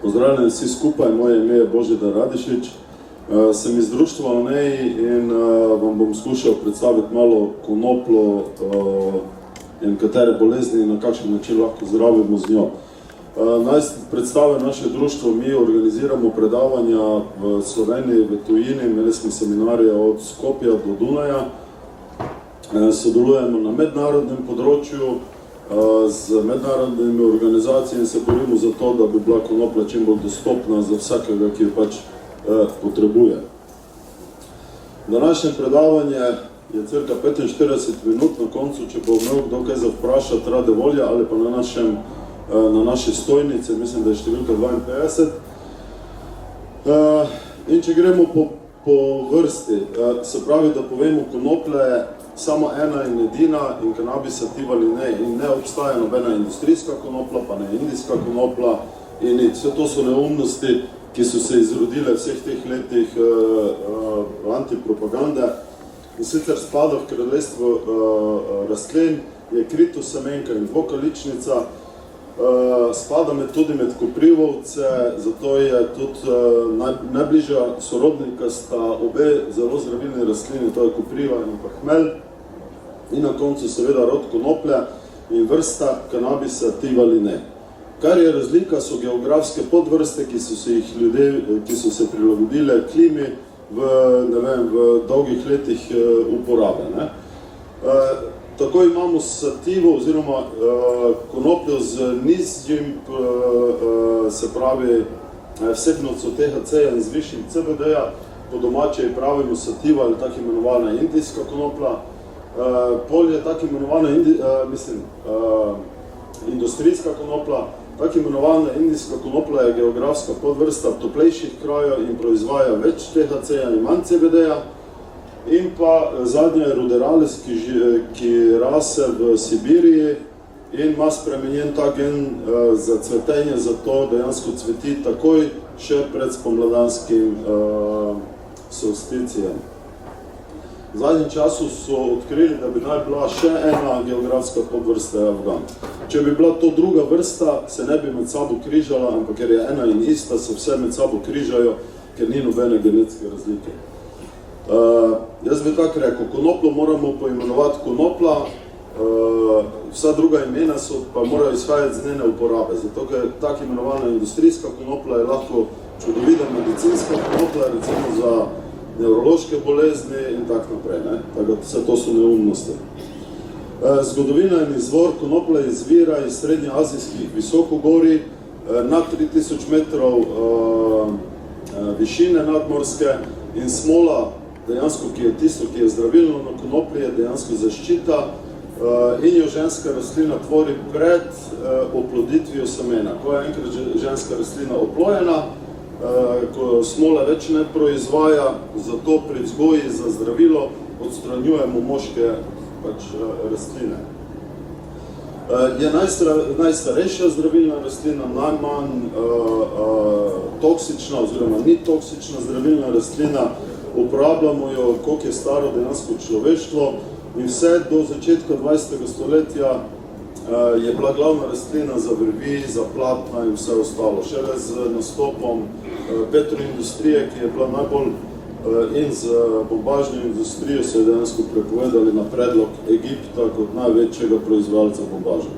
Pozdravljeni vsi skupaj, moje ime je Božidar Radišič. Sem iz društva ONEI in vam bom skušal predstaviti malo konopljo in katere bolezni in na kakšen način lahko zdravimo z njo. Naj predstavim naše društvo, mi organiziramo predavanja v Sloveniji, v tujini, imeli smo seminarje od Skopja do Dunaja. Sodelujemo na mednarodnem področju z mednarodnimi organizacijami in se borimo za to, da bi bila konoplja čim bolj dostopna za vsakega, ki jo pač potrebuje. Današnje predavanje je cirka 45 minut, na koncu, če bo imel kdo kaj za vprašati, rade volja, ali pa na naši stojnici, mislim, da je številka 52. In če gremo po vrsti, se pravi, da povemo, konoplja je samo ena in edina in kanabis sativa ali ne, in ne obstaja nobena industrijska konopla, pa ne indijska konopla in vse to so neumnosti, ki so se izrodile vseh teh letih antipropagande. In sicer spada v kraljestvo rastlin, je kritosemenka in dvokaličnica, spada tudi med koprivovce, zato je tudi najbližja sorodnika sta obe zelo zdravilni rastlini, to je kopriva in pa hmelj. In na koncu seveda rod konoplje in vrsta kanabis sativa ali ne. Kar je razlika, so geografske podvrste, ki so se prilagodile klimi v dolgih letih uporabe. Tako imamo sativo oziroma konopljo z nizjim, se pravi, vsebnostjo THC-ja in z višjim CBD-ja, po domače pravimo sativa ali tako imenovana indijska konoplja. Pol je tako imenovana industrijska konoplja. Tako imenovana indijska konoplja je geografska podvrsta toplejših krajev in proizvaja več THC-ja in manj CBD-ja. In pa zadnja je ruderalis, ki rase v Sibiriji in ima spremenjen ta gen za cvetenje, zato dejansko cveti takoj še pred spomladanskim solsticijem. V zadnjem času so odkrili, da bi naj bila še ena geografska podvrsta afgan. Če bi bila to druga vrsta, se ne bi med sabo križala, ampak ker je ena in ista, se vse med sabo križajo, ker ni nobene genetske razlike. Jaz bi tako rekel, konopljo moramo poimenovati konopla, vsa druga imena pa morajo izhajati z njene uporabe, zato ker tako imenovana industrijska konopla je lahko čudovita medicinska konopla, recimo za nevrološke bolezni in tako naprej. Tako vse to so neumnosti. Zgodovina in izvor konoplje izvira iz srednjeazijskih visokogorij, nad 3000 metrov višine nadmorske in smola, dejansko, ki je tisto, ki je zdravilno na konoplji, je dejansko zaščita in jo ženska rastlina tvori pred oploditvijo semena. Ko je enkrat ženska rastlina oplojena, ko smola več ne proizvaja, zato pri vzgoji za zdravilo odstranjujemo moške rastline. Je najstarejša zdravilna rastlina, najmanj toksična oziroma ni toksična zdravilna rastlina, uporabljamo jo, koliko je staro dejansko človeštvo in vse do začetka 20. stoletja je bila glavna rastlina za vrvi, za platna in vse ostalo. Šele z nastopom petroindustrije, ki je bila najbolj in z bombažno industrijo se je dejansko prepovedali na predlog Egipta kot največjega proizvajalca bombaža.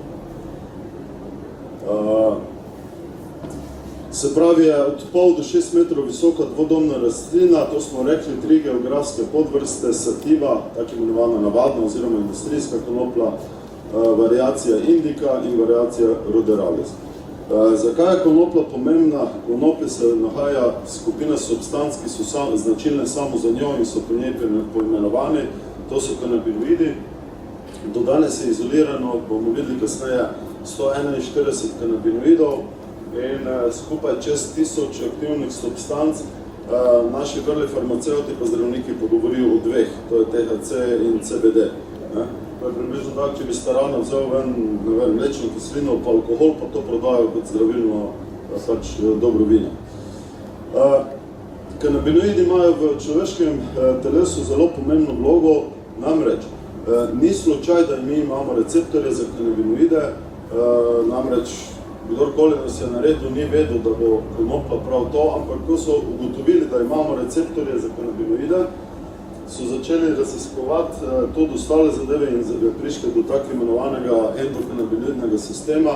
Se pravi, je od pol do 6 metrov visoka dvodomna rastlina, to smo rekli, 3 geografske podvrste, sativa, tako imenovana navadna oziroma industrijska konopla, variacija indika in variacija ruderalis. Zakaj je konopla pomembna? V konoplji se nahaja skupina substanc, ki so značilne samo za njo in so po njej poimenovani, to so kanabinoidi. Do danes je izolirano, bomo videli kasneje, 141 kanabinoidov in skupaj čez 1000 aktivnih substanc. Naši vrli farmacevti pa zdravniki pogovorijo o dveh, to je THC in CBD. To je približno tako, če bi starana vzel ven mlečno kislino pa alkohol, pa to prodajo kot zdravilno dobro vino. Kanabinoidi imajo v človeškem telesu zelo pomembno vlogo, namreč ni slučaj, da mi imamo receptorje za kanabinoide, namreč kdorkoli nas je naredil, ni vedel, da bo konoplja prav to, ampak ko so ugotovili, da imamo receptorje za kanabinoide, so začeli raziskovati tudi ostale zadeve in prišli do tako imenovanega endokanabinoidnega sistema,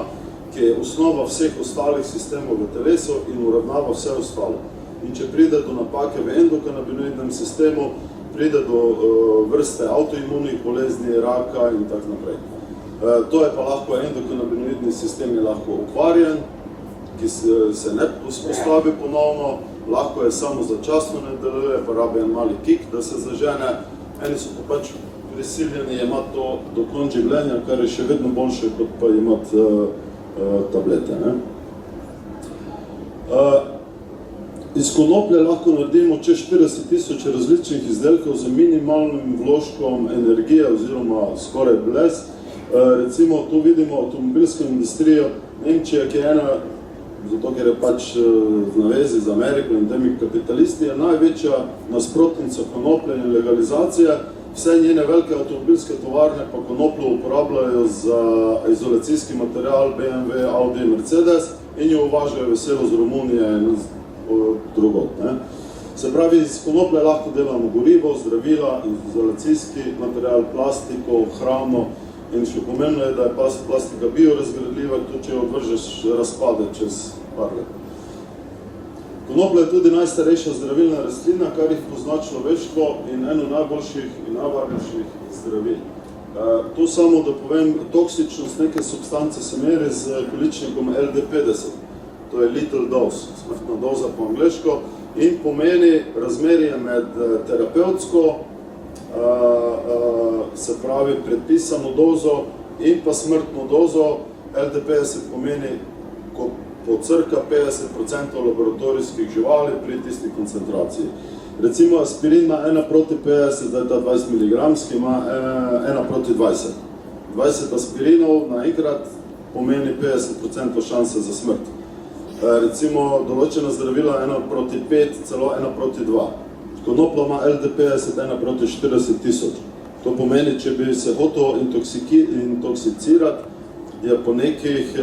ki je osnova vseh ostalih sistemov v telesu in uravnava vse ostalo. In če pride do napake v endokanabinoidnem sistemu, pride do vrste avtoimunih bolezni, raka in tako naprej. To je pa lahko endokanabinoidni sistem je lahko okvarjen, ki se ne vzpostavi ponovno, lahko je samo začasno ne deluje, pa rabi en mali kik, da se zažene. Eni so pa pač prisiljeni imati to do konca življenja, kar je še vedno boljše, kot pa imati tablete. Iz konoplje lahko naredimo čez 40.000 različnih izdelkov z minimalnim vložkom energije oziroma skoraj brez. Recimo, tu vidimo avtomobilsko industrijo Nemčije, ki je ena, zato ker je pač v navezi z Ameriko in temi kapitalisti, je največja nasprotnica konoplje in legalizacije. Vse njene velike avtomobilske tovarne pa konopljo uporabljajo za izolacijski material BMW, Audi, Mercedes in jo uvažajo veselo z Romunije in drugod. Se pravi, iz konoplje lahko delamo gorivo, zdravila, izolacijski material, plastiko, hrano in še pomembno je, da je plastika biorazgradljiva, tudi če jo odvržeš, razpade čez par let. Konoplja je tudi najstarejša zdravilna rastlina, kar jih pozna človeštvo in eno najboljših in najvarnejših zdravil. Tu samo, da povem, toksičnost neke substance se meri z količnikom LD50. To je little dose, smrtna doza po angleško, in pomeni razmerje med terapevtsko, se pravi predpisano dozo in pa smrtno dozo. LD50 pomeni, ko pocrka 50% laboratorijskih živali pri tisti koncentraciji. Recimo aspirin ima 1:50, da je ta 20 mg, ima 1:20. 20 aspirinov naenkrat pomeni 50% šanse za smrt. Recimo določena zdravila 1:5, celo 1:2. Konoplja ima LD50 1:40.000. To pomeni, če bi se hotel intoksicirati, je po nekih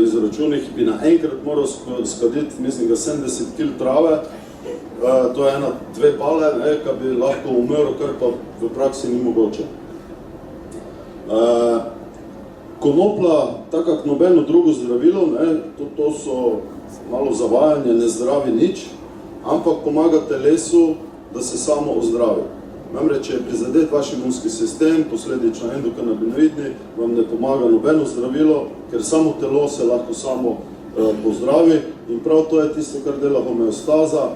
izračunih bi naenkrat moral skaditi, mislim, 70 kg trave. To je 1-2 pale, ki bi lahko umrl, kar pa v praksi ni mogoče. Konoplja, tako kot nobeno drugo zdravilo, to so malo zavajanje, ne zdravi nič, ampak pomaga telesu, da se samo ozdravi. Namreč, če je prizadet vaš imunski sistem, posledično endokanabinoidni, vam ne pomaga nobeno zdravilo, ker samo telo se lahko samo pozdravi in prav to je tisto, kar dela homeostaza.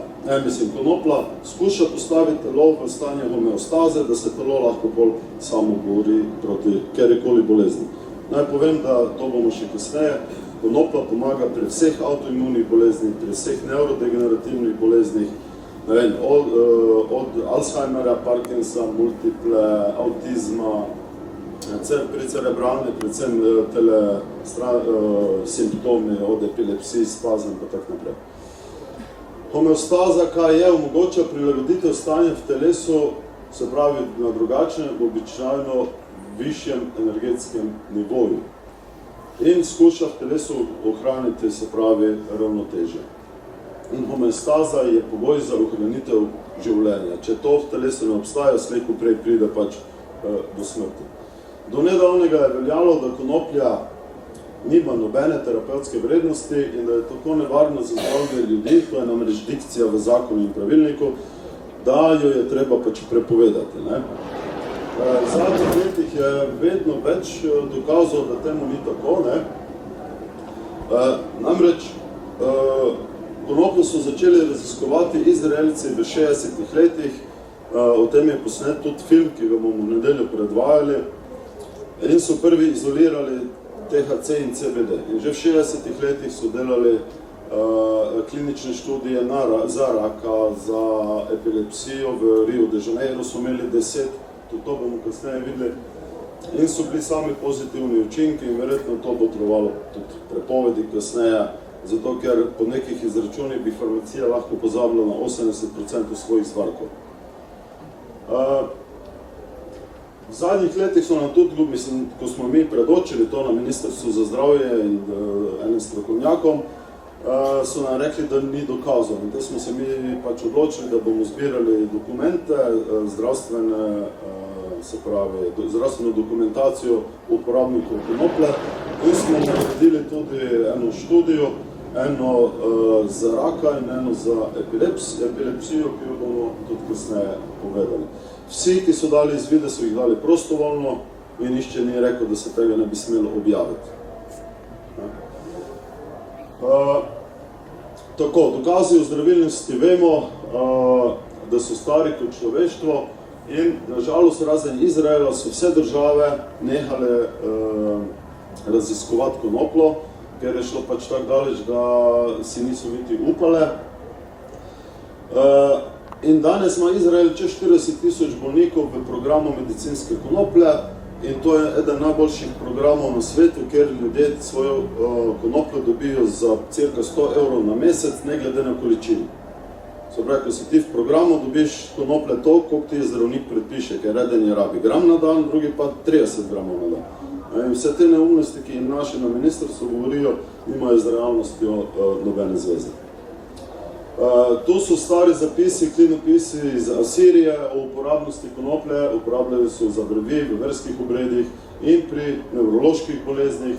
Konoplja skuša postaviti telo v stanje homeostaze, da se telo lahko bolj samo bori proti katerikoli bolezni. Naj povem, da to bomo še kasneje. Konoplja pomaga pri vseh avtoimunih boleznih, pri vseh nevrodegenerativnih boleznih, od Alzheimera, Parkinsa, multiple, avtizma, pri cerebralni, predvsem simptomi od epilepsij, spazem in tako naprej. Homeostaza, kaj je, omogoča prilagoditev stanja v telesu, se pravi na drugačnem, običajno višjem energetskem nivoju in skuša v telesu ohraniti, se pravi, ravnotežje. In homeostaza je pogoj za ohranitev življenja. Če to v telesu ne obstaja, slej ko prej pride pač do smrti. Do nedavnega je veljalo, da konoplja nima nobene terapevtske vrednosti in da je tako nevarno za zdravje ljudi, to je namreč dikcija v zakonu in pravilniku, da jo je treba pač prepovedati. V zadnjih letih je vedno več dokazov, da temu ni tako. Namreč, konopljo so začeli raziskovati Izraelci v 60-ih letih, o tem je posnet tudi film, ki ga bomo v nedeljo predvajali, in so prvi izolirali THC in CBD. In že v 60-ih letih so delali klinične študije za raka, za epilepsijo. V Rio de Janeiro so imeli 10, tudi to bomo kasneje videli, in so bili sami pozitivni učinki in verjetno to bo trovalo tudi prepovedi kasneje, zato ker po nekih izračunih bi farmacija lahko pozabila na 80% svojih stvarkov. V zadnjih letih so nam tudi, mislim, ko smo mi predočili to na Ministrstvu za zdravje in enim strokovnjakom, so nam rekli, da ni dokazov. In te smo se mi pač odločili, da bomo zbirali dokumente, zdravstvene, se pravi, zdravstveno dokumentacijo uporabnikov konoplje in smo naredili tudi eno študijo, eno za raka in eno za epilepsijo, ki jo bomo tudi kasneje povedali. Vsi, ki so dali izvide, so jih dali prostovoljno in nišče ni rekel, da se tega ne bi smelo objaviti. Tako, dokazi o zdravilnosti vemo, da so stari kot človeštvo in nažalost razen Izraela so vse države nehale raziskovati konoplo, ker je šlo pač tako daleč, da si niso niti upale. In danes ima Izrael čez 40,000 bolnikov v programu medicinske konoplje in to je eden najboljših programov na svetu, kjer ljudje svojo konopljo dobijo za cirka 100 € na mesec, ne glede na količino. Se pravi, ko si ti v programu, dobiš konoplje toliko, koliko ti zdravnik predpiše, ker eden je rabi gram na dan, drugi pa 30 gramov na dan. In vse te neumnosti, ki jim naši na ministrstvu govorijo, nimajo z realnostjo nobene zveze. Tu so stari zapisi, klinopisi iz Asirije o uporabnosti konoplje, uporabljajo so za brevi, v verskih obredih in pri nevroloških boleznih.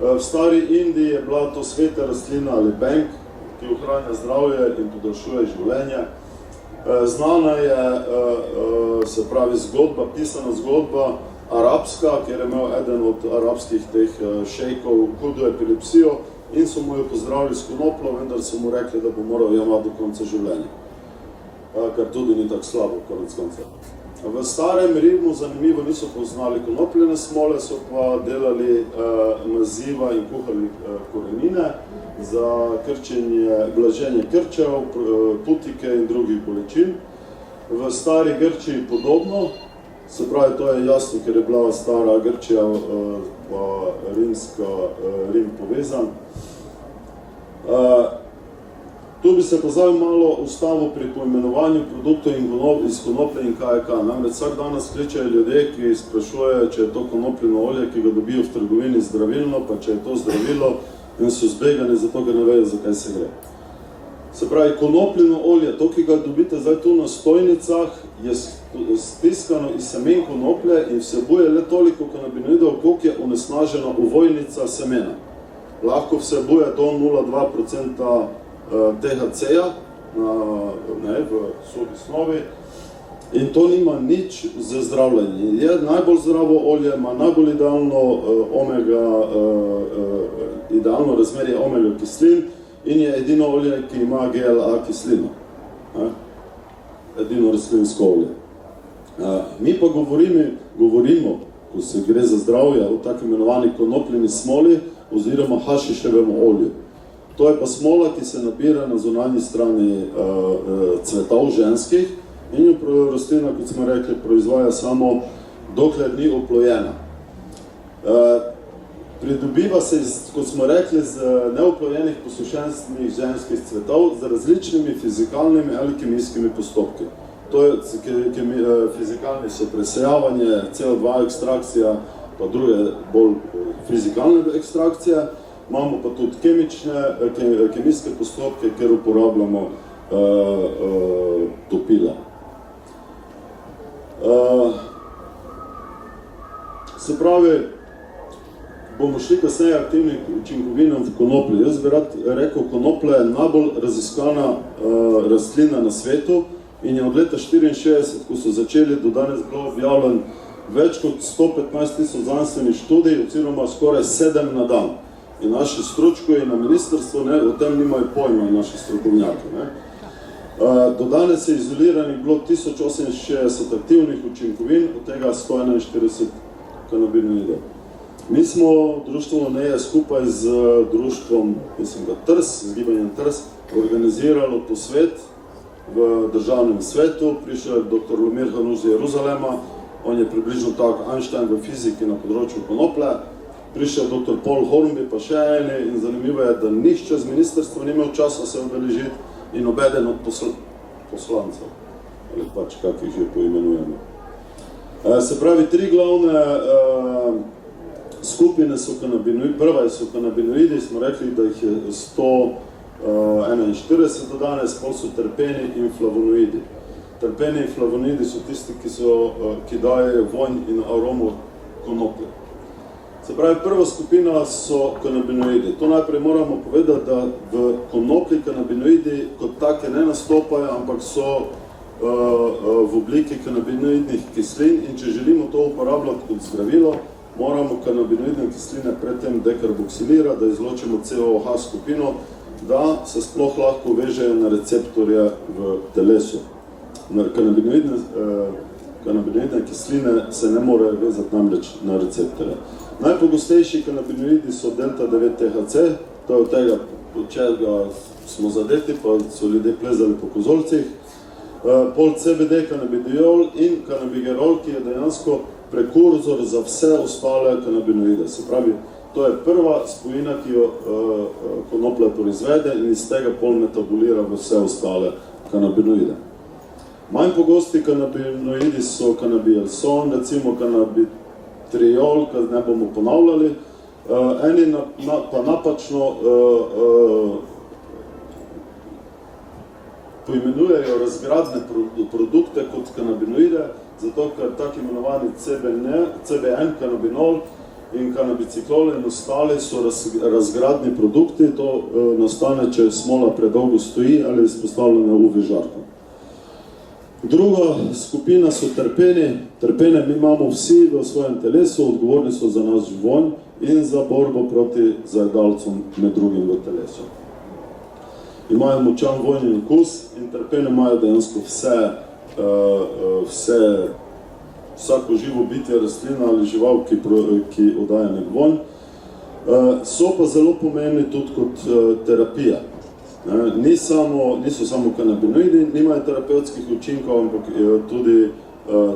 V stari Indiji je bila to sveta rastlina ali benk, ki ohranja zdravje in podaljšuje življenje. Znana je, se pravi, zgodba, pisana zgodba, arabska, kjer je imel eden od arabskih teh šejkov hudo epilepsijo in so mu jo pozdravili s konoplo, vendar so mu rekli, da bo moral jemati do konca življenja. Kar tudi ni tako slabo, konec konca. V starem Rimu, zanimivo, niso poznali konopljene smole, so pa delali maziva in kuhali korenine za krčenje, blaženje krčev, putike in drugih bolečin. V stari Grčiji podobno, se pravi, to je jasno, ker je bila stara Grčija pa Rim povezan. Tu bi se pa zdaj malo ustavil pri poimenovanju produktov iz konoplje in kaj je kaj. Namreč vsak danes kličejo ljudje, ki sprašujejo, če je to konopljeno olje, ki ga dobijo v trgovini zdravilno, pa če je to zdravilo in so zbegani, zato ker ne vejo, zakaj se gre. Se pravi, konopljeno olje, to, ki ga dobite zdaj tu na stojnicah, je stiskano iz semen konoplje in vsebuje le toliko kanabinoidov, koliko je onesnažena ovojnica semena. Lahko vsebuje do 0,2% THC-ja v suhi snovi in to nima nič za zdravljenje. Je najbolj zdravo olje, ima najbolj idealno razmerje omega kislin in je edino olje, ki ima GLA kislino. Edino rastlinsko olje. Mi pa govorimo, ko se gre za zdravje, o tako imenovani konopljeni smoli oziroma hašiševem olju. To je pa smola, ki se nabira na zunanji strani cvetov ženskih in jo rastlina, kot smo rekli, proizvaja samo dokler ni oplojena. Pridobiva se, kot smo rekli, z neoplojenih posušenih ženskih cvetov z različnimi fizikalnimi ali kemijskimi postopki. To je, fizikalni so presejavanje, CO2 ekstrakcija, pa druge bolj fizikalne ekstrakcije. Imamo pa tudi kemijske postopke, kjer uporabljamo topila. Se pravi, bomo šli kasneje aktivnim učinkovinam v konoplji. Jaz bi rad rekel, konoplja je najbolj raziskana rastlina na svetu in je od leta 1964, ko so začeli, do danes bilo objavljen več kot 115,000 znanstvenih študij, oziroma skoraj 7 na dan. In naši stročko in na ministrstvu o tem nimajo pojma, naši strokovnjaki. Do danes je izoliranih bilo 1068 aktivnih učinkovin, od tega 141 kanabinoidov. Mi smo društvo NEJE skupaj z društvom, mislim da TRS, z gibanjem TRS, organiziralo posvet v državnem svetu. Prišel je dr. Lumir Hanuz iz Jeruzalema, on je približno tak Einstein v fiziki na področju konoplje. Prišel dr. Paul Hornby, pa še eni, in zanimivo je, da nihče z ministrstva ni imel časa se udeležiti in obeden od poslancev, ali pač kak jih že poimenujemo. Se pravi, tri glavne skupine so kanabinoidi. Prva so kanabinoidi, smo rekli, da jih je 141 do danes, pol so terpeni in flavonoidi. Terpeni in flavonoidi so tisti, ki dajejo vonj in aromo konoplje. Se pravi, prva skupina so kanabinoidi. To najprej moramo povedati, da v konoplji kanabinoidi kot take ne nastopajo, ampak so v obliki kanabinoidnih kislin in če želimo to uporabljati kot zdravilo, moramo kanabinoidne kisline predtem dekarboksilirati, da izločimo COH skupino, da se sploh lahko vežejo na receptorje v telesu. Kanabinoidne kisline se ne morejo vezati namreč na receptorje. Najpogostejši kanabinoidi so delta-9-THC, to je od tega, od čega smo zadeti, pa so ljudje plezali po kozolcih. Pol CBD, kanabidiol in kanabigerol, ki je dejansko prekurzor za vse ostale kanabinoide. Se pravi, to je prva spojina, ki jo konoplja proizvede in iz tega pol metabolira v vse ostale kanabinoide. Manj pogosti kanabinoidi so kanabielson, recimo kanabitriol, kar ne bomo ponavljali. Eni pa napačno poimenujejo razgradne produkte kot kanabinoide, zato ker tak imenovani CBN, kanabinol in kanabiciklol in ostali so razgradni produkti. To nastane, če smola predolgo stoji ali je izpostavljena UV žarkom. Druga skupina so terpeni. Terpene mi imamo vsi v svojem telesu, odgovorni so za naš vonj in za borbo proti zajedalcem med drugim v telesu. Imajo močan vonj in okus in terpene imajo dejansko vsako živo bitje, rastlina ali žival, ki oddaja nek vonj. So pa zelo pomembni tudi kot terapija. Niso samo kanabinoidi, nimajo terapevtskih učinkov, ampak tudi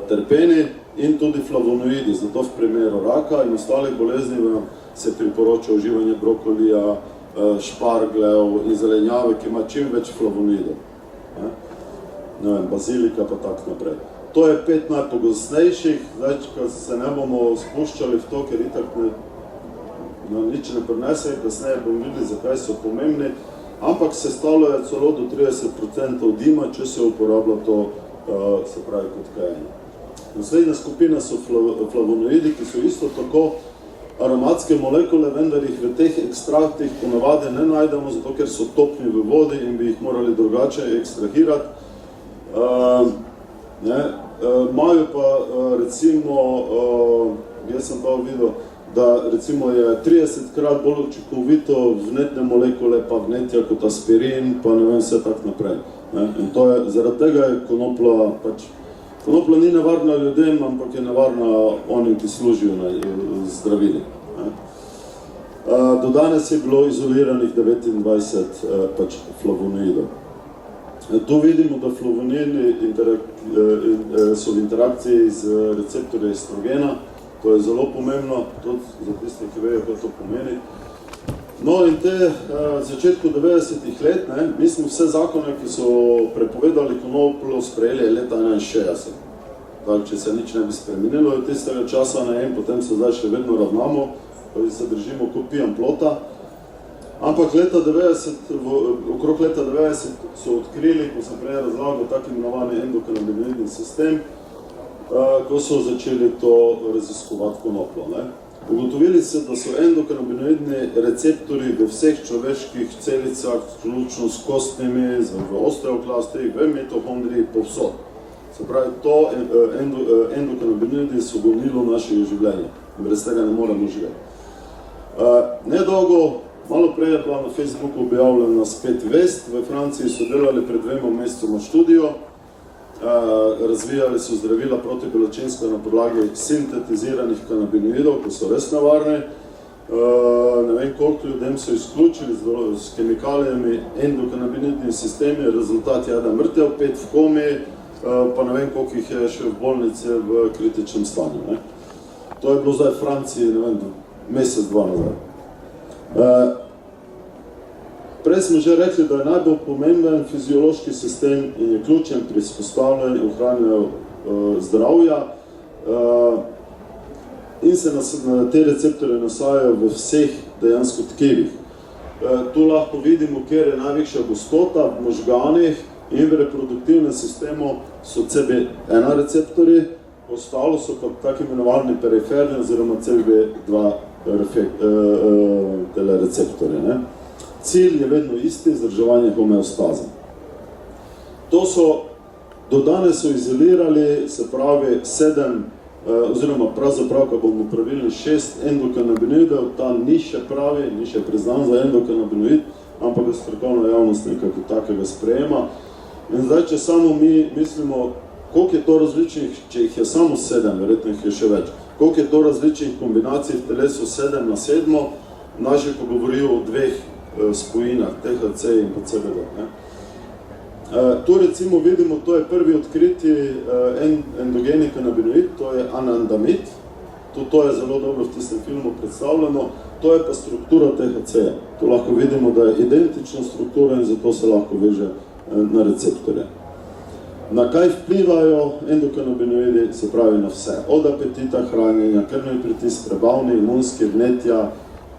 terpeni in tudi flavonoidi. Zato v primeru raka in ostalih bolezni se priporoča uživanje brokolija, špargljev in zelenjave, ki ima čim več flavonoidov. Bazilika pa tak naprej. To je 5 najpogostnejših, zdaj, ko se ne bomo spuščali v to, ker itak nič ne prinese, kasneje bomo videli, zakaj so pomembni, ampak sestavljajo celo do 30% dima, če se uporablja to, se pravi, kot kajenje. Naslednja skupina so flavonoidi, ki so isto tako aromatske molekule, vendar jih v teh ekstraktih ponavadi ne najdemo, zato ker so topni v vodi in bi jih morali drugače ekstrahirati. Imajo pa recimo, jaz sem pa videl, da recimo je 30krat bolj učinkovito vnetne molekule pa vnetja kot aspirin, pa ne vem, vse tak naprej. In to je, zaradi tega je konopla ni nevarna ljudem, ampak je nevarna onim, ki služijo na zdravili. Do danes je bilo izoliranih 29 flavonoidov. Tu vidimo, da flavonoidi so v interakciji z receptorji estrogena. To je zelo pomembno, tudi za tiste, ki vejo, kaj to pomeni. No in te začetku 90-ih let, mi smo vse zakone, ki so prepovedali konopljo, sprejeli leta 61. Če se nič ne bi spremenilo od tistega časa, potem se zdaj še vedno ravnamo, pa se držimo kot pijan plota. Ampak okrog leta 90 so odkrili, ko sem prej razlagal, tak imenovani endokanabinoidni sistem, ko so začeli to raziskovati konoplo. Ugotovili so, da so endokanabinoidni receptori v vseh človeških celicah, vključno s kostnimi, v osteoklastih, v mitohondriji, povsod. Se pravi, to endokanabinoidi so gonilo našega življenja. Brez tega ne moremo živeti. Nedolgo, malo prej je bila na Facebooku objavljena spet vest. V Franciji so delali pred 2 mesecoma študijo. Razvijali so zdravila protibeljačinska na podlagi sintetiziranih kanabinoidov, ki so res nevarni. Ne vem, koliko ljudem so izključili s kemikalijami endokanabinoidni sistemi, rezultat je, da je mrtev, 5 v komi, pa ne vem, koliko jih je še v bolnici v kritičnem stanju. To je bilo zdaj v Franciji, ne vem, mesec, 2 nazaj. Prej smo že rekli, da je najbolj pomemben fiziološki sistem in je ključen pri vzpostavljanju in ohranjanju zdravja. in se na te receptorje nasajajo v vseh dejansko tkivih. Tu lahko vidimo, kjer je največja gostota v možganih in v reproduktivnem sistemu so CB1 receptorji, ostalo so pa tako imenovani periferni oziroma CB2 receptorji. Cilj je vedno isti, vzdrževanje homeostaze. To so, do danes so izolirali, se pravi 7, oziroma pravzaprav, ko bomo pravili 6 endokanabinoidov, ta ni še pravi, ni še priznan za endokanabinoid, ampak ga strokovna javnost nekako takega sprejema. In zdaj, če samo mi mislimo, koliko je to različnih, če jih je samo 7, verjetno jih je še več, koliko je to različnih kombinacij v telesu 7 na 7, naši ko govorijo o dveh spojinah, THC in pa CBD. Tu recimo vidimo, to je prvi odkriti endogeni kanabinoid, to je anandamid, to je zelo dobro v tistem filmu predstavljeno, to je pa struktura THC-ja. Tu lahko vidimo, da je identična struktura in zato se lahko veže na receptorje. Na kaj vplivajo endokanabinoidi, se pravi na vse, od apetita, hranjenja, krvni pritisk, prebavni, imunski, vnetja,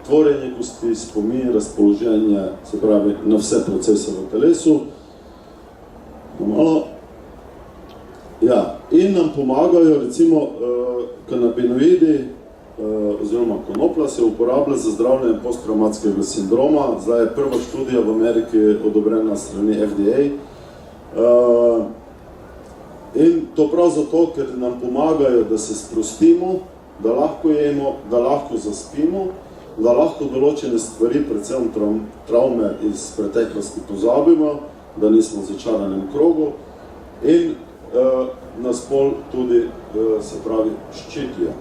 tvorenje kosti, spomin, razpoloženje, se pravi na vse procese v telesu. In nam pomagajo, recimo, kanabinoidi oziroma konoplja se uporablja za zdravljenje posttraumatskega sindroma. Zdaj je prva študija v Ameriki odobrena strani FDA. In to prav zato, ker nam pomagajo, da se sprostimo, da lahko jemo, da lahko zaspimo, da lahko določene stvari, predvsem travme iz preteklosti pozabimo, da nismo v začaranem krogu in nas pol tudi, se pravi, ščitijo.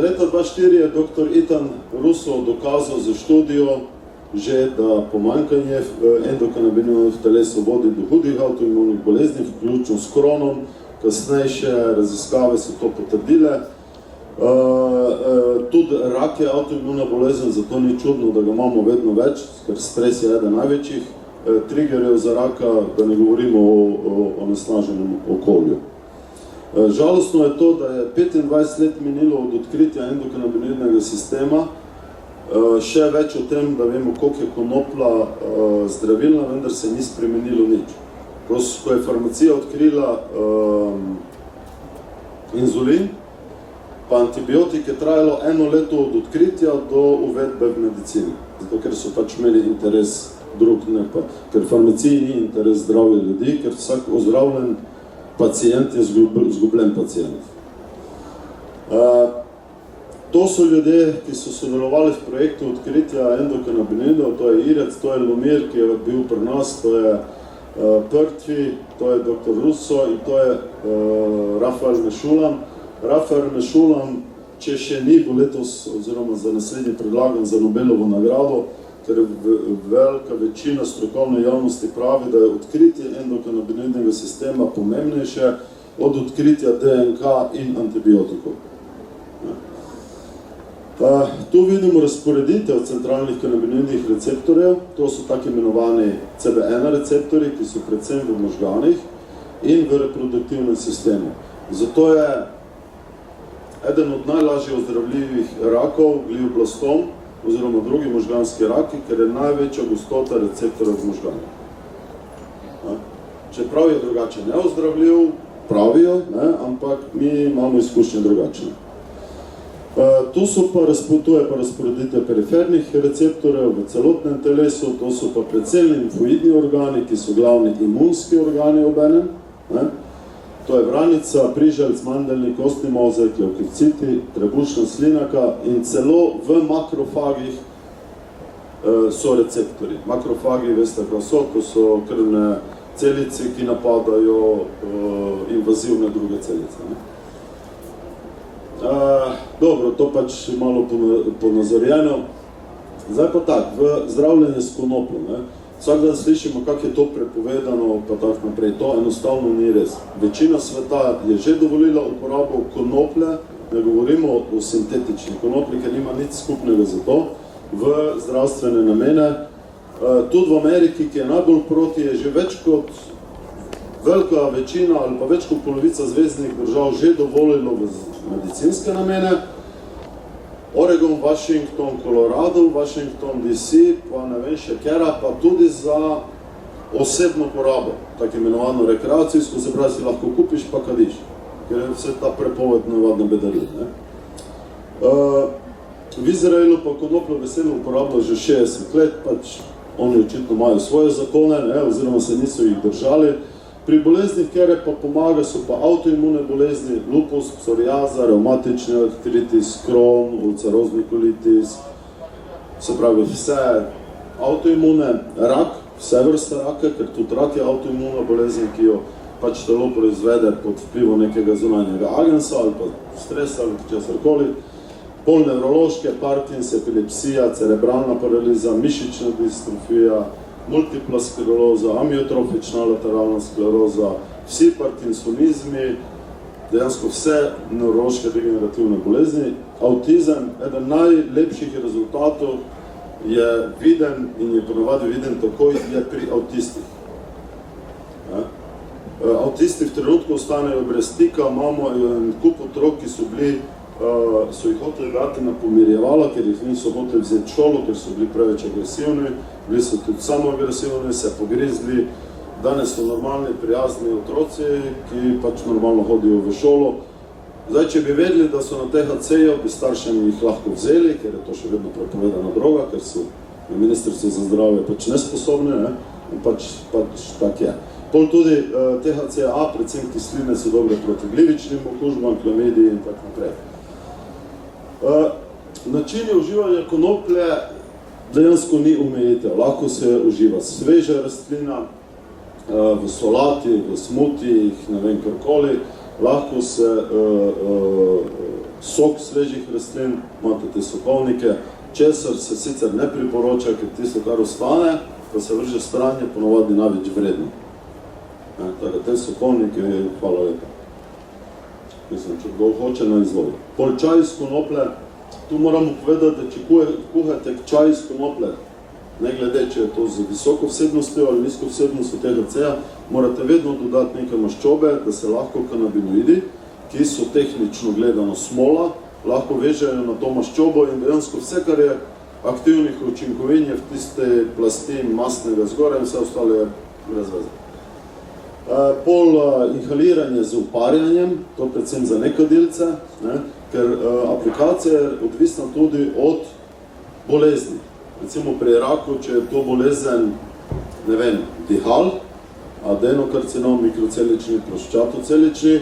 Leta 2004 je dr. Ethan Russo dokazal za študijo že, da pomanjkanje endokanabinoidov v telesu vodi do hudih avtoimunih bolezni, vključno s Crohnom. Kasnejše raziskave so to potrdile. Tudi rak je avtoimuna bolezen, zato ni čudno, da ga imamo vedno več, ker stres je eden največjih triggerjev za raka, da ne govorimo o onesnaženem okolju. Žalostno je to, da je 25 let minilo od odkritja endokanabinoidnega sistema, še več o tem, da vemo, koliko je konoplja zdravilna, vendar se ni spremenilo nič. Ko je farmacija odkrila inzulin, pa antibiotik je trajalo 1 leto od odkritja do uvedbe v medicini. Zato, ker so pač imeli interes drug, ne pa. Ker v farmaciji ni interes zdravja ljudi, ker vsak ozdravljen pacient je zgubljen pacient. To so ljudje, ki so sodelovali v projektu odkritja endokanabinoidov, to je Irec, to je Lumir, ki je bil pri nas, to je Prtvi, to je dr. Russo in to je Rafael Mešulam. Rafael Mešulam, če še ni, bo letos oziroma za naslednji predlagan za Nobelovo nagrado, ker velika večina strokovne javnosti pravi, da je odkritje endokanabinoidnega sistema pomembnejše od odkritja DNK in antibiotikov. Tu vidimo razporeditev centralnih kanabinoidnih receptorjev, to so tako imenovani CB1 receptorji, ki so predvsem v možganih in v reproduktivnem sistemu. Zato je eden od najlažje ozdravljivih rakov glioblastom oziroma drugi možganski raki, ker je največja gostota receptorjev v možganih. Čeprav je drugače neozdravljiv, pravijo, ampak mi imamo izkušnje drugačne. Tu je pa razporeditev perifernih receptorjev v celotnem telesu, to so pa predvsem limfoidni organi, ki so glavni imunski organi obenem. To je vranica, priželjc, mandeljni, kostni mozek, levkociti, trebušna slinaka in celo v makrofagih so receptorji. Makrofagi, veste, kaj so, to so krvne celice, ki napadajo invazivne druge celice. Dobro, to pač malo ponazorjeno. Zdaj pa tak, v zdravljenje s konopljo. Vsak dan slišimo, kako je to prepovedano, pa tako naprej. To enostavno ni res. Večina sveta je že dovolila uporabo konoplje, ne govorimo o sintetični konoplji, ker nima nič skupnega za to, v zdravstvene namene. Tudi v Ameriki, ki je najbolj proti, je že več kot velika večina ali pa več kot polovica zveznih držav že dovolilo v medicinske namene. Oregon, Washington, Colorado, Washington DC, pa ne vem še kera, pa tudi za osebno porabo, tako imenovano rekreacijsko, se pravi, si lahko kupiš pa kadiš, ker je vse ta prepoved navadne bedarije. V Izraelu pa konopljo veselno uporabljajo že 60 let, pač oni očitno imajo svoje zakone, oziroma se niso jih držali. Pri boleznih, kjer pa pomaga, so pa avtoimune bolezni, lupus, psoriaza, reumatični artritis, Crohn, ulcerozni kolitis, se pravi vse avtoimune, rak, vse vrste rake, ker tudi rak je avtoimuna bolezen, ki jo pač telo proizvede pod vplivom nekega zunanjega agensa ali pa stresa ali česarkoli. Polnevrološke, Parkins, epilepsija, cerebralna paraliza, mišična distrofija, multipla skleroza, amiotrofična lateralna skleroza, vsi parkinsonizmi, dejansko vse nevrološke degenerativne bolezni. Avtizem, eden najlepših rezultatov je viden in je ponavadi viden takoj je pri avtistih. Avtisti v trenutku ostanejo brez stika, imamo en kup otrok, ki so jih hoteli dati na pomirjevala, ker jih niso hoteli vzeti šolo, ker so bili preveč agresivni, bili so tudi samo agresivni, se pogrizli. Danes so normalni, prijazni otroci, ki pač normalno hodijo v šolo. Zdaj, če bi vedeli, da so na THC-ju, bi staršem jih lahko vzeli, ker je to še vedno prepovedana droga, ker so na Ministrstvu za zdravje pač nesposobni, in pač tak je. Pol tudi THC-A, predvsem kisline, so dobre proti glivičnim okužbam, klamidiji in tako naprej. Načini uživanja konoplje dejansko ni omejitev. Lahko se uživa sveža rastlina, v solati, v smutijih, ne vem karkoli. Lahko se sok svežih rastlin, imate te sokovnike, česar se sicer ne priporoča, ker tisto, kar ostane, pa se vrže stran, je ponovadi največ vredno. Tako, te sokovnike, hvala lepa. Mislim, če kdo hoče na izvoli. Pol čaj iz konoplje, tu moramo povedati, da če kuhate čaj iz konoplje, ne glede, če je to z visoko vsebnostjo ali nizko vsebnostjo THC-ja, morate vedno dodati nekaj maščobe, da se lahko kanabinoidi, ki so tehnično gledano smola, lahko vežejo na to maščobo in dejansko vse, kar je aktivnih učinkovin, je v tiste plasti mastnega zgoraj in vse ostalo je brez veze. Pol inhaliranje z uparjanjem, to predvsem za nekadilce, ker aplikacija je odvisna tudi od bolezni. Recimo pri raku, če je to bolezen, ne vem, dihal, adenokarcinom, mikrocelični, ploščatocelični,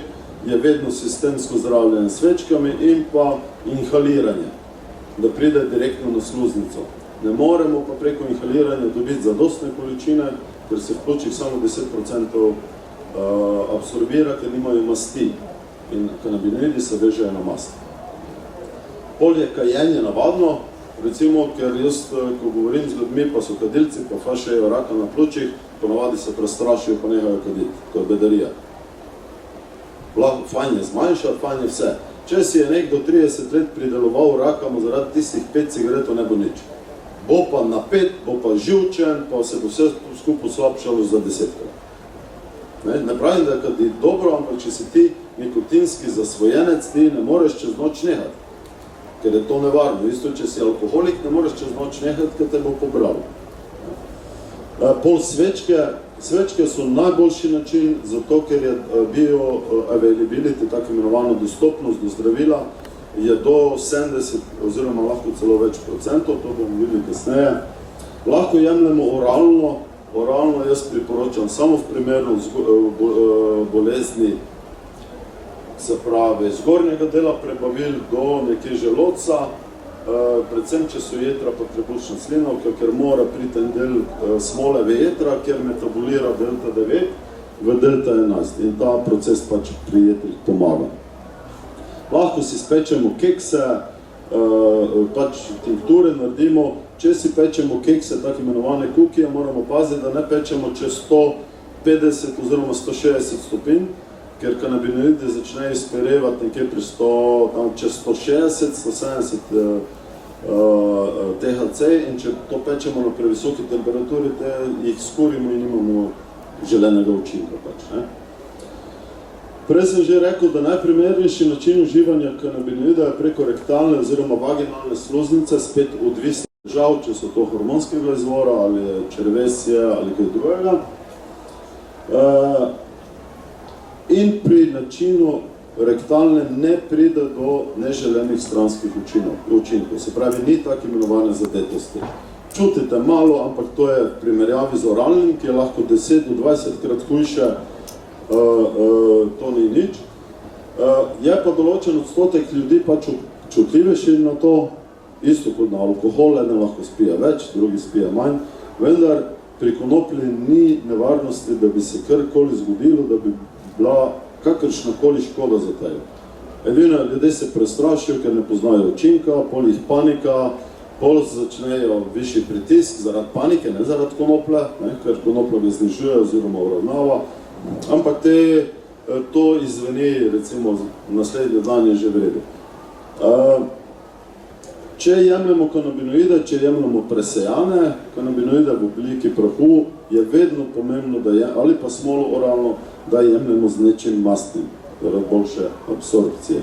je vedno sistemsko zdravljenje s svečkami in pa inhaliranje, da pride direktno na sluznico. Ne moremo pa preko inhaliranja dobiti zadostne količine, ker se v pljučih samo 10% absorbira, ker nimajo masti in kanabinoidi se vežejo na mast. Pol je kajenje navadno, recimo, ker jaz, ko govorim z ljudmi, pa so kadilci, pa fašejo raka na pljučih, ponavadi se prestrašijo, pa nehajo kaditi, to je bedarija. Fajn je zmanjšati, fajn je vse. Če si je nekdo 30 let prideloval raka, mu zaradi tistih 5 cigaretov ne bo nič. Bo pa napet, bo pa živčen, pa se bo vse skupaj slabšalo za 10-krat. Ne pravim, da je dobro, ampak če si ti nikotinski zasvojenec, ti ne moreš čez noč nehati, ker je to nevarno. Isto, če si alkoholik, ne moreš čez noč nehati, ker te bo pobral. Pol svečke so najboljši način, zato ker je bioavailability, tako imenovano dostopnost do zdravila, je do 70 oziroma lahko celo več procentov, to bomo videli kasneje. Lahko jemljemo oralno jaz priporočam samo v primeru bolezni, se pravi zgornjega dela prebavil do nekje želodca, predvsem če so jetra pa trebušna slinavka, ker mora priti en del smole v jetra, ker metabolira delta 9 v delta 11 in ta proces pač pri jetrih pomaga. Lahko si spečemo kekse, pač tinkture naredimo. Če si pečemo kekse, tako imenovane kukije, moramo paziti, da ne pečemo čez 150 oziroma 160 stopinj, ker kanabinoidi začnejo izperevati nekje pri čez 160, 170 THC in če to pečemo na previsoki temperaturi, jih skurimo in nimamo želenega učinka pač, ne. Prej sem že rekel, da najprimernejši način uživanja kanabinoida je preko rektalne oziroma vaginalne sluznice, spet odvisno žal, če so to hormonskega izvora ali črevesje ali kaj drugega. In pri načinu rektalne ne pride do neželenih stranskih učinkov. Se pravi, ni tako imenovane zadetosti. Čutite malo, ampak to je v primerjavi z oralnim, ki je lahko 10 do 20 krat hujše, to ni nič. Je pa določen odstotek ljudi pač čutljivejši na to, isto kot na alkohol, ene lahko spije več, drugi spije manj, vendar pri konoplji ni nevarnosti, da bi se karkoli zgodilo, da bi bila kakršnakoli škoda za tejo. Edino, ljudje se prestrašijo, ker ne poznajo učinka, pol jih panika, pol začnejo višji pritisk zaradi panike, ne zaradi konoplje, ker konoplja ga znižuje oziroma uravnava, ampak to izveni, recimo, naslednji dan je že v redu. Če jemljamo kanabinoide, če jemljamo presejane kanabinoide v obliki prahu, je vedno pomembno, da je, ali pa smolo oralno, da jemljamo z nečim mastnim, zaradi boljše absorpcije.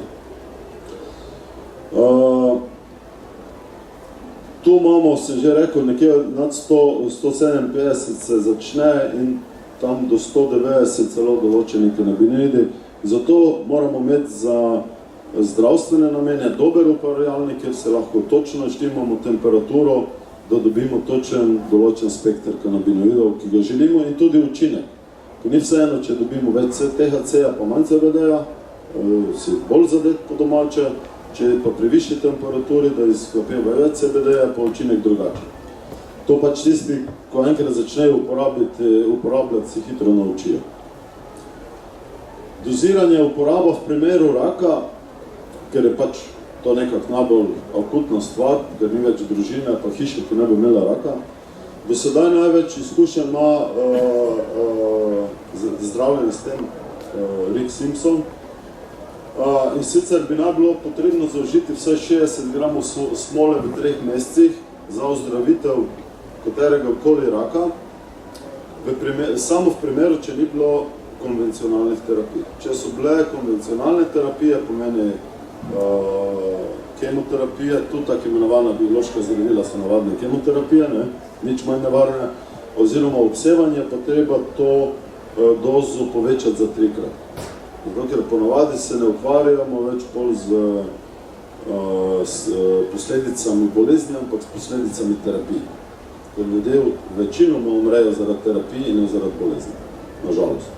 Tu imamo, sem že rekel, nekje nad 157 se začne in tam do 190 celo določeni kanabinoidi. Zato moramo imeti za zdravstvene namene dober uparjalnik, kjer se lahko točno štimamo temperaturo, da dobimo točen določen spekter kanabinoidov, ki ga želimo, in tudi učinek. Ko ni vseeno, če dobimo več THC-ja pa manj CBD-ja, si bolj zadet po domače, če pa pri višji temperaturi, da izklopimo več CBD-ja, pa učinek drugačen. To pač tisti, ko enkrat začnejo uporabljati, se hitro naučijo. Doziranje uporaba v primeru raka, ker je pač to nekako najbolj akutna stvar, ker ni več družine, pa hiše, ki ne bi imela raka. Do sedaj največ izkušenj ima zdravljenje s tem Rick Simpson. In sicer bi naj bilo potrebno zaužiti vsaj 60 gramov smole v 3 mesecih za ozdravitev katerega koli raka, samo v primeru, če ni bilo konvencionalnih terapij. Če so bile konvencionalne terapije, pomeni kemoterapije, tudi tako imenovana biološka zdravila so navadne kemoterapije, nič manj nevarne, oziroma obsevanje, pa treba to dozo povečati za 3-krat. Zato, ker ponavadi se ne ukvarjamo več bolj s posledicami bolezni, ampak s posledicami terapij. Ker ljudje večinoma umrejo zaradi terapij in ne zaradi bolezni, nažalost.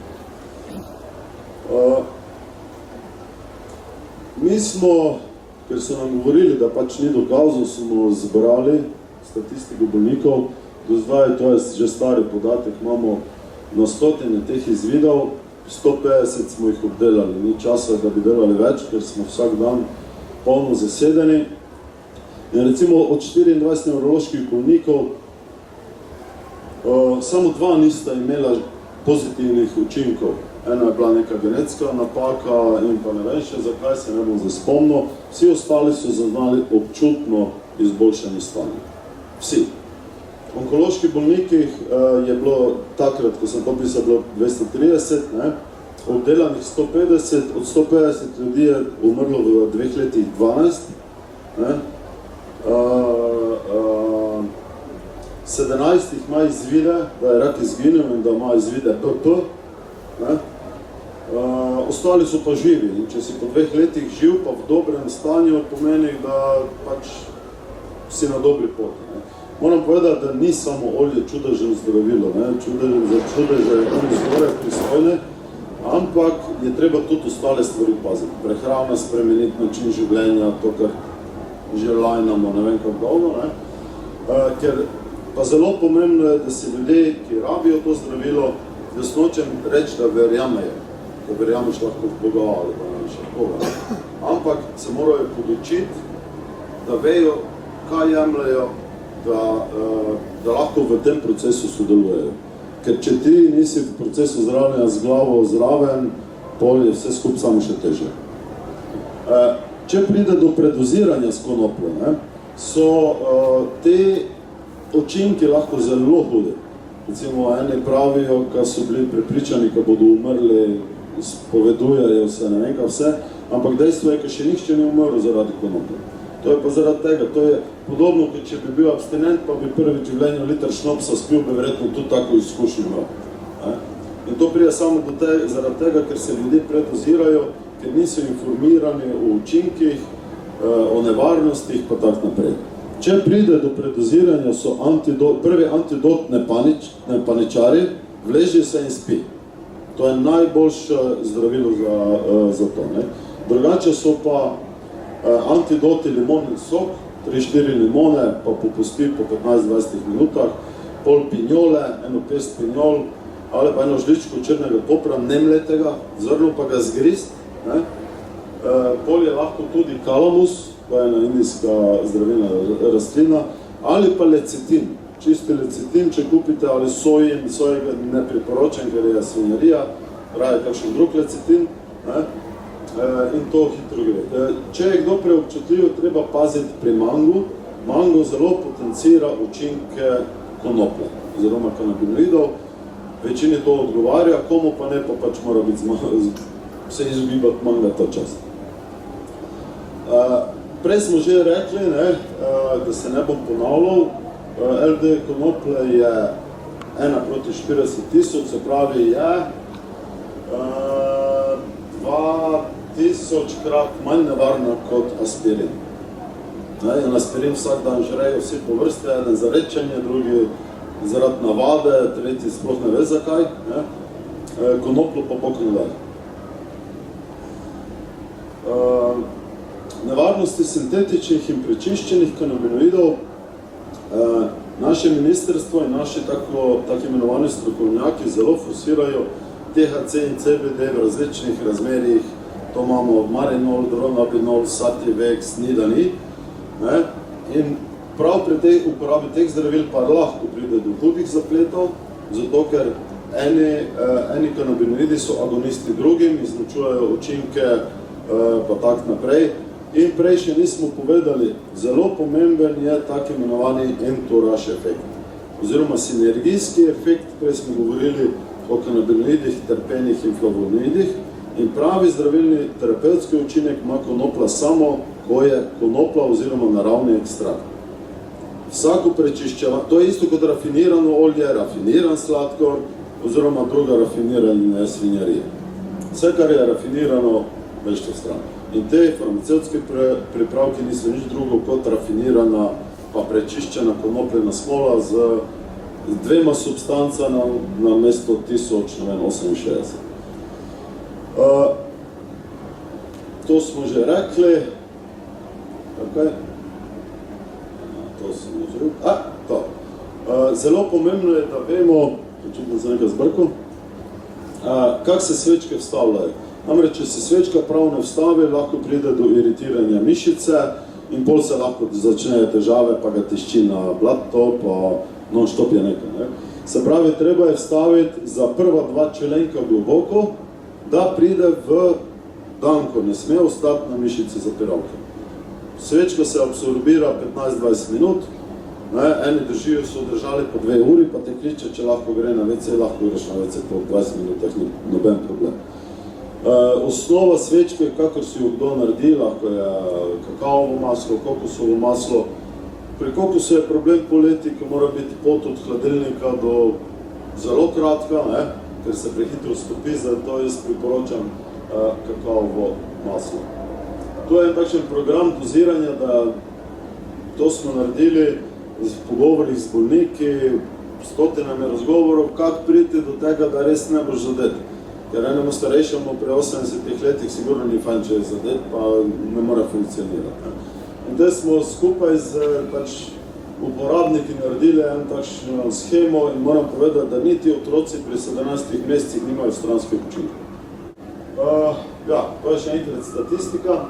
Mi smo, ker so nam govorili, da pač ni dokazov, smo zbrali statistiko bolnikov. Do zdaj, to je že stari podatek, imamo na stotine teh izvidov, 150 smo jih obdelali, ni časa, da bi delali več, ker smo vsak dan polno zasedeni. In recimo od 24 nevroloških bolnikov samo 2 nista imela pozitivnih učinkov. Ena je bila neka genetska napaka in pa ne vem še, zakaj se ne bom spomnil. Vsi ostali so zaznali občutno izboljšanje stanja. Vsi. V onkoloških bolnikih je bilo takrat, ko sem to pisal, bilo 230, obdelanih 150, od 150 ljudi je umrlo v 2 letih 12, 17 jih ima izvide, da je rak izginil in da ima izvide PP, ostali so pa živi in če si po 2 letih živ, pa v dobrem stanju, pomeni, da pač si na dobri poti. Moram povedati, da ni samo olje čudežno zdravilo, čudeže je oni zgore pristojne, ampak je treba tudi ostale stvari paziti. Prehrana, spremeniti način življenja, to, kar že lajnamo, ne vem kako dolgo, ker pa zelo pomembno je, da si ljudje, ki rabijo to zdravilo, jaz nočem reči, da verjamejo, da verjameš lahko v Boga ali pa ne še koga. Ampak se morajo podučiti, da vejo, kaj jemljajo, da lahko v tem procesu sodelujejo. Ker če ti nisi v procesu zdravljenja z glavo zraven, pol je vse skupaj samo še težje. Če pride do predoziranja s konopljo, so te učinki lahko zelo hudi. Recimo, eni pravijo, ko so bili prepričani, ko bodo umrli, spovedujejo se, ne vem kaj vse, ampak dejstvo je, ko še nihče ni umrl zaradi konoplje. To je pa zaradi tega, to je podobno, kot če bi bil abstinent, pa bi prvi v življenju liter šnopsa spil, bi verjetno tudi tako izkušnjo imel. In to pride samo zaradi tega, ker se ljudje predozirajo, ker niso informirani o učinkih, o nevarnostih, pa tak naprej. Če pride do predoziranja, so prvi antidot ne paničari, vleži se in spi. To je najboljše zdravilo za to. Ne? Drugače so pa antidoti limonni sok, 3-4 limone, pa popusti po 15-20 minutah, pol pinjole, eno pest pinjol, ali pa eno žličko črnega popra, nemletega, zrno pa ga zgrist. Ne? Pol je lahko tudi kalamus, to je ena indijska zdravilna rastlina, ali pa lecitin. Čisti lecitin, če kupite, ali sojega ne priporočam, ker je svinjarija, raje kakšen drug lecitin, ne? In to hitro gre. Če je kdo preobčutljiv, treba paziti pri mangu. Mango zelo potencira učinke konoplje, oziroma kanabinoidov. Večini to odgovarja, komu pa ne, pa pač mora biti se izogibati manga ta čas. Prej smo že rekli, ne, da se ne bom ponavljal, LD konoplje je 1:40 000, se pravi je 2000-krat manj nevarna kot aspirin. In aspirin vsak dan žrejo vsi po vrste, eden za rečenje, drugi zaradi navade, tretji sploh ne ve zakaj. Konopljo pa bog ne daje. Nevarnosti sintetičnih in prečiščenih kanabinoidov. Naše ministrstvo in naši tako imenovani strokovnjaki zelo forsirajo THC in CBD v različnih razmerjih. To imamo marinol, dronabinol, sativex, nidani. In prav pri tej uporabi teh zdravil pa lahko pride do hudih zapletov, zato ker eni kanabinoidi so agonisti drugim, izločujejo učinke pa tak naprej. In prej še nismo povedali, zelo pomemben je tak imenovani entourage efekt, oziroma sinergijski efekt, prej smo govorili o kanabinoidih, terpenih in flavonoidih, in pravi zdravilni terapevtski učinek ima konopla samo, ko je konopla oziroma naravni ekstrakt. Vsako prečiščevanje, to je isto kot rafinirano olje, rafiniran sladkor, oziroma druga rafinirana svinjarija. Vse, kar je rafinirano, vešte stran. In te farmacevtske pripravki niso nič drugo kot rafinirana pa prečiščena konopljena smola z dvema substancama na mesto 1068. To smo že rekli. To smo že rekli. Zelo pomembno je, da vemo, očitno za nekaj zbrko, kako se svečke vstavljajo. Namreč, če se svečka prav ne vstavi, lahko pride do iritiranja mišice in pol se lahko začnejo težave, pa ga tišči na blato, pa non-stop je nekaj. Ne? Se pravi, treba je vstaviti za prva 2 čelenka globoko, da pride v danko, ne sme ostati na mišici zapiralke. Svečka se absorbira 15-20 minut, ne? Eni držijo, so držali po 2 uri, pa te kliče, če lahko gre na WC, lahko greš na WC po 20 minutah, ni noben problem. Osnova svečke, kakor si jo kdo naredi, lahko je kakaovo maslo, kokosovo maslo. Pri kokosu je problem poleti, ko mora biti pot od hladilnika do zelo kratka, ne? Ker se prehitro stopi, zato jaz priporočam kakaovo maslo. To je takšen program doziranja, da to smo naredili v pogovorih z bolniki, stotinami razgovorov, kako priti do tega, da res ne boš zadet. Ker enemu starejšemu pri 80 letih sigurno ni fajn, če je zadet, pa ne mora funkcionirati. In te smo skupaj z uporabniki naredili en takšno schemo in moram povedati, da niti otroci pri 17 mesecih nimajo stranskih učinkov. To je še enkrat statistika.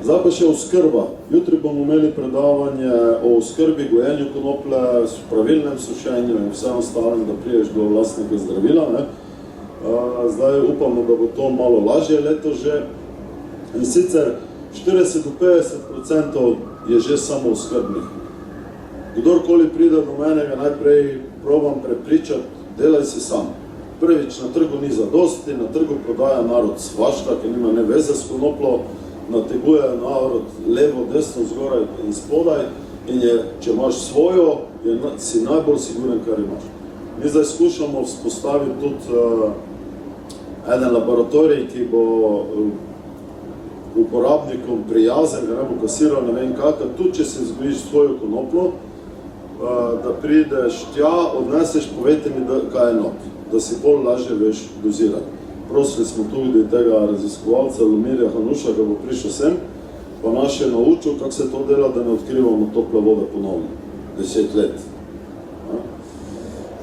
Zdaj pa še oskrba. Jutri bomo imeli predavanje o oskrbi, gojenju konoplje, pravilnem sušenju in vsem ostalim, da priješ do vlastnega zdravila. Zdaj upamo, da bo to malo lažje leto že. In sicer 40-50% je že samo oskrbnih. kdorkoli pride do mene, ga najprej probam prepričati, delaj si sam. Prvič, na trgu ni zadosti, na trgu prodaja narod svašta, ki nima ne veze s konoplo, nateguje narod levo, desno, zgoraj in spodaj in če imaš svojo, si najbolj siguren, kar imaš. Mi zdaj skušamo vzpostaviti tudi eden laboratorij, ki bo uporabnikom prijazen, ga ne bo kasiral, ne vem kakaj, tudi če si izgojiš svojo konoplo, da prideš tja, odneseš, povejte mi, kaj je not, da si bolj lažje veš dozirati. Prosili smo tudi tega raziskovalca Lumirja Hanuša, ki bo prišel sem, pa nas je naučil, kako se to dela, da ne odkrivamo tople vode ponovno, 10 let.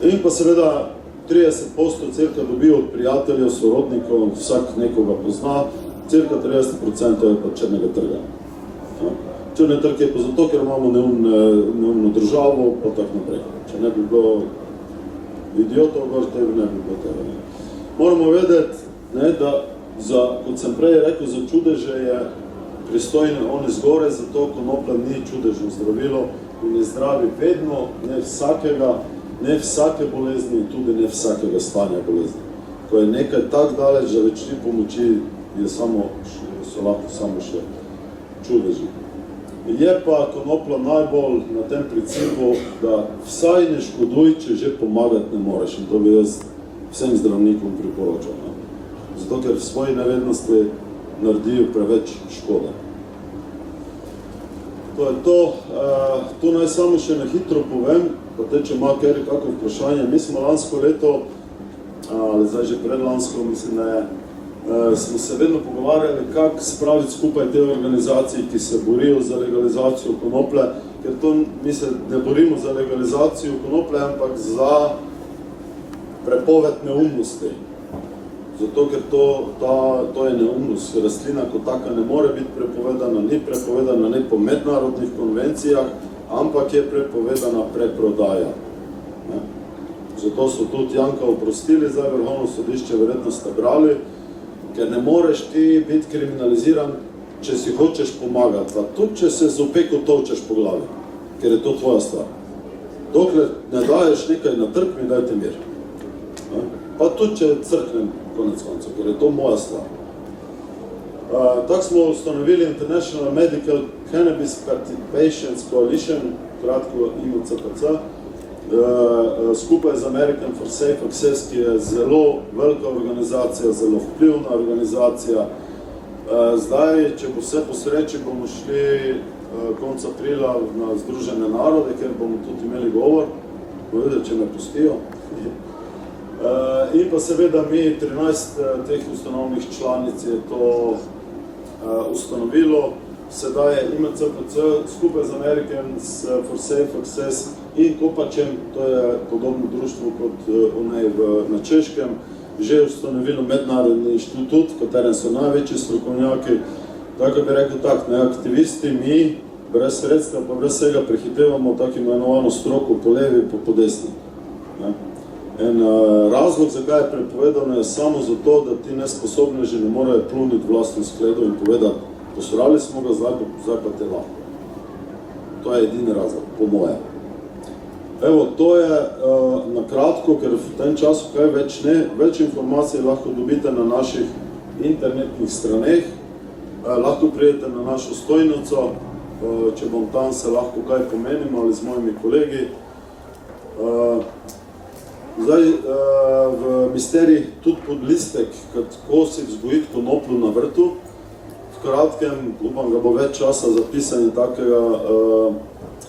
In pa seveda 30% cirka dobijo od prijateljev, sorodnikov, vsak nekoga pozna, cirka 30% je pa črnega trga. Črni trg je pa zato, ker imamo neumno državo, pa tak naprej. Če ne bi bilo idiotov, te ne bi bilo tega. Moramo vedeti, da, kot sem prej rekel, za čudeže je pristojni oni zgore, zato konoplja ni čudežno zdravilo in je zdravi vedno, ne vsake bolezni, tudi ne vsakega stanja bolezni. Ko je nekaj tak daleč, da več ni pomoči, so lahko samo še čudeži. Je pa konopla najbolj na tem principu, da vsaj ne škoduj, če že pomagati ne moreš. In to bi jaz vsem zdravnikom priporočal. Zato, ker v svoji nevednosti naredijo preveč škode. To je to. Tu naj samo še na hitro povem, pa te, če ima kjer kako vprašanje. Mi smo lansko leto, ali zdaj že predlansko, mislim, da je, smo se vedno pogovarjali, kako spraviti skupaj te organizacije, ki se borijo za legalizacijo konoplje, ker to mi se ne borimo za legalizacijo konoplje, ampak za prepoved neumnosti. Zato, ker to je neumnost. Rastlina kot taka ne more biti prepovedana, ni prepovedana ne po mednarodnih konvencijah, ampak je prepovedana preprodaja. Zato so tudi Janka oprostili, zdaj Vrhovno sodišče verjetno ste brali, ker ne moreš ti biti kriminaliziran, če si hočeš pomagati, pa tudi če se z opeko tolčeš po glavi, ker je to tvoja stvar. Dokler ne daješ nekaj na trg, mi dajte mir. Pa tudi če crknem konec koncev, ker je to moja stvar. Tako smo ustanovili International Medical Cannabis Participations Coalition, kratko IMCPC, skupaj z American for Safe Access, ki je zelo velika organizacija, zelo vplivna organizacija. Zdaj, če bo vse po sreči, bomo šli konec aprila na Združene narode, kjer bomo tudi imeli govor, bomo videli, če me pustijo. In pa seveda mi, 13 teh ustanovnih članic je to ustanovilo. Sedaj je IMCPC skupaj z Americans for Safe Access in Kopačem, to je podobno društvo kot na Češkem, že ustanovilo mednarodni inštitut, v katerem so največji strokovnjaki. Tako bi rekel tako, aktivisti, mi brez sredstva pa brez vsega prehitevamo tako imenovano stroko po levi pa po desni. In razlog, zakaj je prepovedano, je samo zato, da ti nesposobneži ne morajo pluniti vlastno skledo in povedati, posrali smo ga, zdaj pa te lahko. To je edini razlog, po moje. Evo, to je na kratko, ker v tem času kaj več ne, več informacij lahko dobite na naših internetnih straneh, lahko prijete na našo stojnico, če bom tam se lahko kaj pomenim ali z mojimi kolegi. Zdaj, v misteriji tudi podlistek, kako si vzgojiti konoplu na vrtu. V kratkem, upam, da bo več časa za pisanje takega,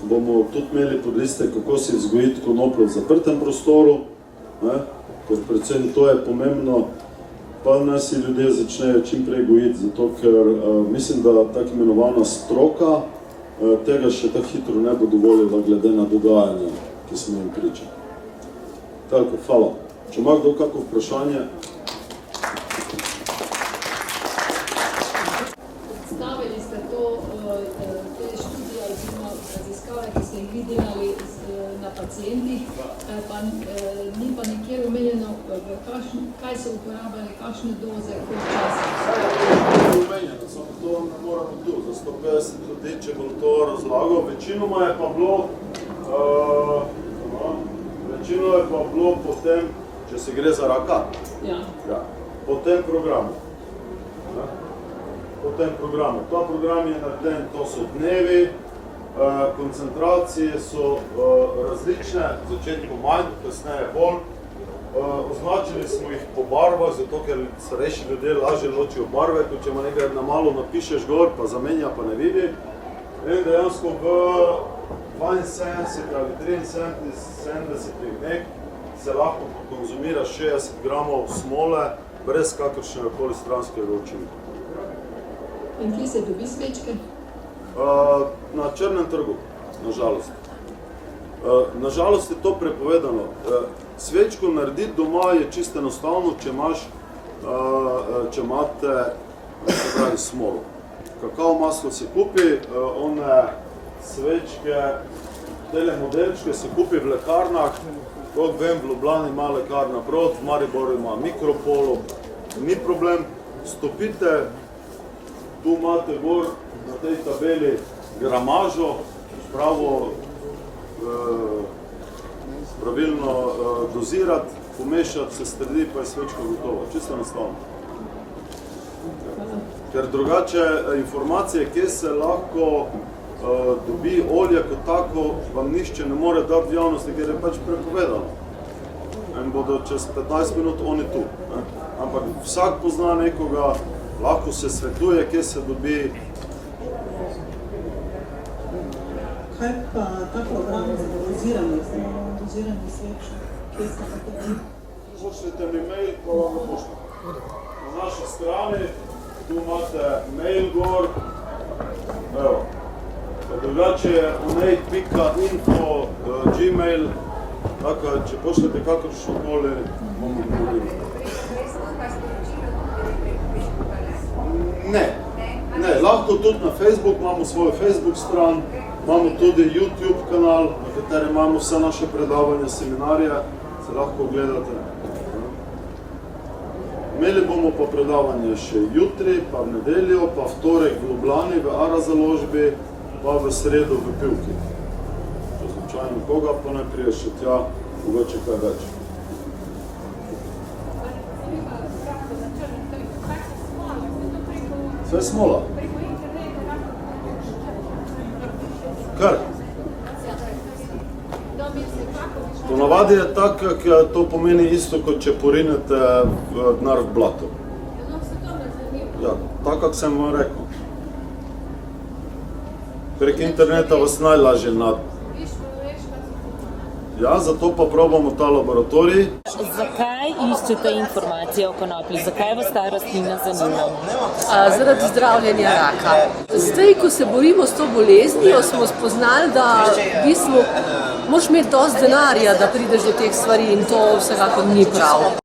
bomo tudi imeli podlistek, kako si vzgojiti konoplu v zaprtem prostoru, ker predvsem to je pomembno, pa naj si ljudje začnejo čim prej gojiti, zato ker mislim, da tako imenovana stroka tega še tako hitro ne bo dovoljila glede na dogajanje, ki smo jim pričali. Tako, hvala. Če ima kdo kako vprašanje? Predstavili ste te študije oziroma raziskave, ki ste jih vi delali na pacijentih, pa ni pa nikjer omenjeno, kaj so uporabljali, kakšne doze, koliko časa. Vse je omenjeno, samo to ne moramo tu. Za 150 ljudi, če bom to razlagal. Večinoma je pa bilo Večino je pa bilo potem, če se gre za raka, po tem programu. Ta program je narejen, to so dnevi, koncentracije so različne, v začetku manj, kasneje bolj. Označili smo jih po barvah, zato ker starejši ljudje lažje ločijo barve, kot če ima nekaj na malo napišeš gor, pa zamenja, pa ne vidi. In dejansko v 72 ali 73 dneh se lahko konzumira 60 gramov smole brez kakršnega koli stranskega učinka. In kje se dobi svečke? Na črnem trgu, nažalost. Nažalost je to prepovedano. Svečko narediti doma je čisto enostavno, če imate smolo. Kakao maslo se kupi, one svečke, tele modelčke se kupi v lekarnah, kot vem, v Ljubljani ima lekarna Brod, v Mariboru ima Mikropolo, ni problem, stopite, tu imate gor na tej tabeli gramažo, pravilno dozirati, pomešati, se stredi, pa je svečka gotova, čisto enostavno. Ker drugače informacije, kje se lahko dobi olje kot tako, vam nišče ne more dati v javnosti, ker je pač prepovedano. In bodo čez 15 minut oni tu. Ampak vsak pozna nekoga, lahko se svetuje, kje se dobi. Kaj pa ta program za doziranje svečk? Kje se pa to? Pošljite mi mail, pa vam ga pošljam. Na naši strani, tu imate mail gor, evo. Drugače je onate.info gmail, tako če pošljete kakršno koli, bomo govorili. Ne, lahko tudi na Facebook, imamo svojo Facebook stran, imamo tudi YouTube kanal, na katerem imamo vse naše predavanja, seminarje, se lahko gledate. Imeli bomo pa predavanje še jutri, pa v nedeljo, pa v torek v Ljubljani, v Ara založbi, pa v sredo v Pivki. Če slučajno koga, pa ne prije še tja, mogoče kaj več. Sve je smola. Kar? Ponavadi je tako, to pomeni isto, kot če porinete denar v blato. Ja, tako, kako sem vam rekel. Prek interneta vas najlažje najdete. Ja, zato pa probamo ta laboratorij. Zakaj iščete informacije o konoplji? Zakaj vas ta rastlina zanima? Zaradi zdravljenja raka. Zdaj, ko se borimo s to boleznijo, smo spoznali, da v bistvu moraš imeti dosti denarja, da prideš do teh stvari in to vsekakor ni prav.